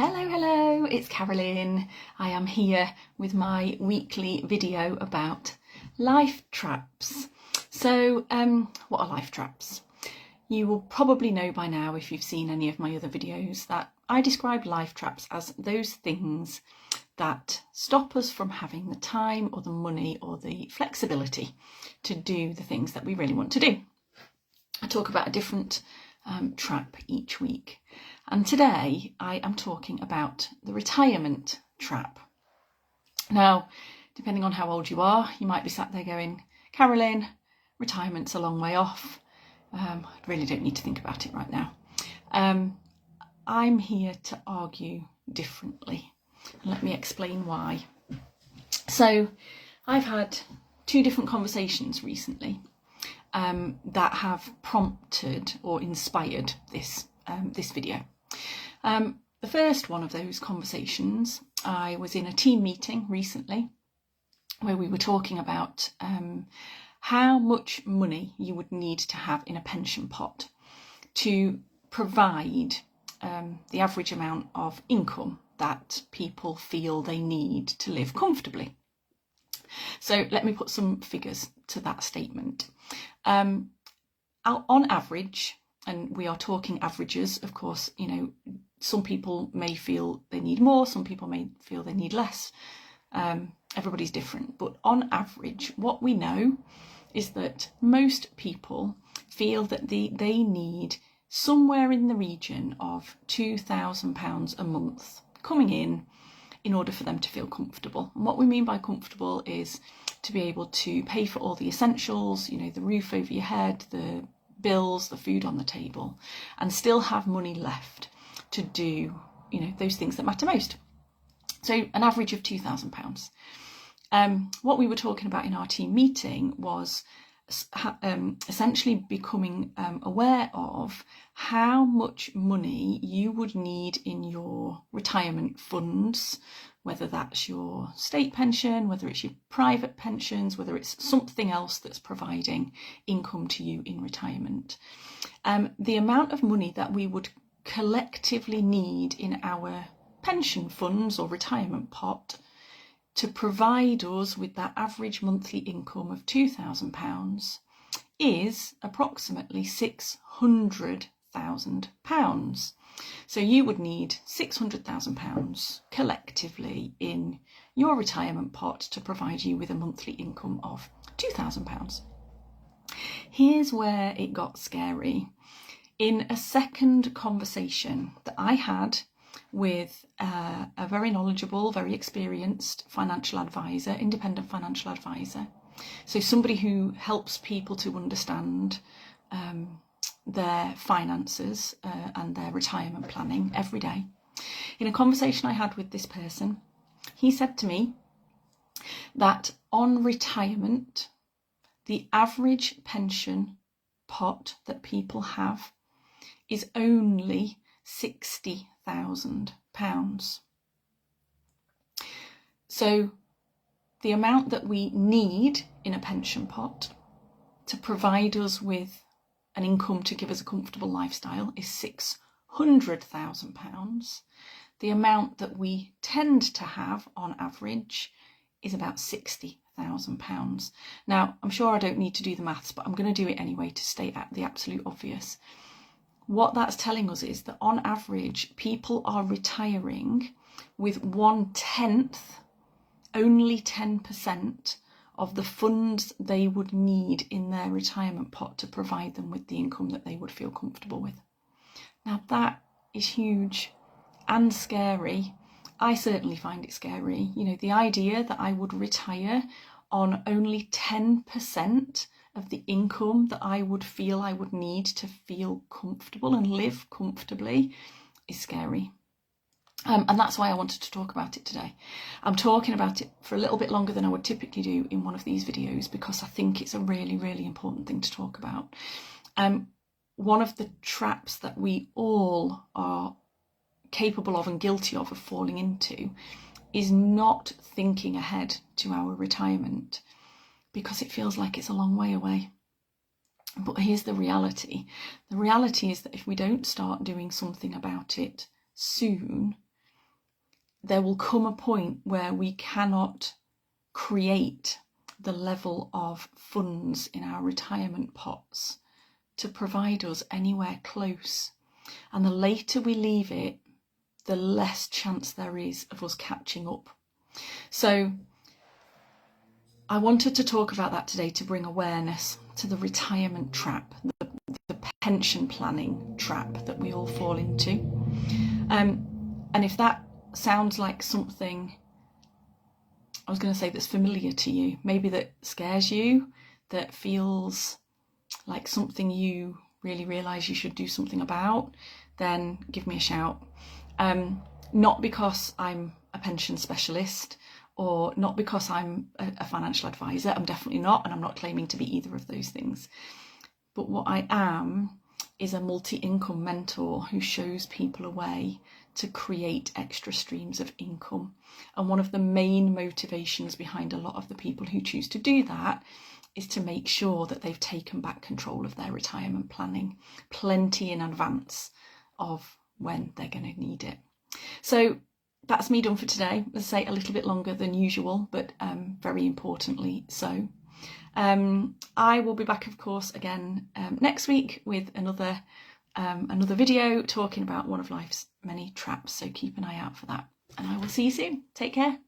Hello, it's Carolyn. I am here with my weekly video about life traps. So, what are life traps? You will probably know by now, if you've seen any of my other videos, that I describe life traps as those things that stop us from having the time or the money or the flexibility to do the things that we really want to do. I talk about a different trap each week. And today I am talking about the retirement trap. Now, depending on how old you are, you might be sat there going, Carolyn, retirement's a long way off. I really don't need to think about it right now. I'm here to argue differently. And let me explain why. So I've had two different conversations recently that have prompted or inspired this video. The first one of those conversations, I was in a team meeting recently where we were talking about how much money you would need to have in a pension pot to provide the average amount of income that people feel they need to live comfortably. So let me put some figures to that statement. On average, and we are talking averages, of course, you know, some people may feel they need more, some people may feel they need less. Everybody's different, but on average, what we know is that most people feel that they need somewhere in the region of £2,000 a month coming in order for them to feel comfortable. And what we mean by comfortable is to be able to pay for all the essentials, you know, the roof over your head, the bills, the food on the table, and still have money left to do, you know, those things that matter most. So an average of £2,000. What we were talking about in our team meeting was essentially becoming aware of how much money you would need in your retirement funds, whether that's your state pension, whether it's your private pensions, whether it's something else that's providing income to you in retirement. The amount of money that we would collectively need in our pension funds or retirement pot to provide us with that average monthly income of £2,000 is approximately £600,000. So you would need £600,000 collectively in your retirement pot to provide you with a monthly income of £2,000. Here's where it got scary. In a second conversation that I had with a very knowledgeable, very experienced financial advisor, independent financial advisor. So somebody who helps people to understand their finances and their retirement planning every day. In a conversation I had with this person, he said to me that on retirement, the average pension pot that people have is only £60,000. So the amount that we need in a pension pot to provide us with an income to give us a comfortable lifestyle is £600,000. The amount that we tend to have on average is about £60,000. Now, I'm sure I don't need to do the maths, but I'm going to do it anyway to state the absolute obvious. What that's telling us is that on average, people are retiring with 1/10, only 10% of the funds they would need in their retirement pot to provide them with the income that they would feel comfortable with. Now that is huge and scary. I certainly find it scary. You know, the idea that I would retire on only 10% of the income that I would feel I would need to feel comfortable and live comfortably is scary. And that's why I wanted to talk about it today. I'm talking about it for a little bit longer than I would typically do in one of these videos because I think it's a really, really important thing to talk about. One of the traps that we all are capable of and guilty of falling into is not thinking ahead to our retirement because it feels like it's a long way away. But here's the reality. The reality is that if we don't start doing something about it soon, there will come a point where we cannot create the level of funds in our retirement pots to provide us anywhere close. And the later we leave it, the less chance there is of us catching up. So I wanted to talk about that today, to bring awareness to the retirement trap, the pension planning trap that we all fall into. And if that sounds like something, I was going to say, that's familiar to you, maybe that scares you, that feels like something you really realise you should do something about, then give me a shout. Not because I'm a pension specialist, or not because I'm a financial advisor. I'm definitely not, and I'm not claiming to be either of those things. But what I am is a multi-income mentor who shows people a way to create extra streams of income. And one of the main motivations behind a lot of the people who choose to do that is to make sure that they've taken back control of their retirement planning plenty in advance of when they're going to need it. So that's me done for today. As I say, a little bit longer than usual, but very importantly so. I will be back, of course, again next week with another video talking about one of life's many traps. So keep an eye out for that. And I will see you soon. Take care.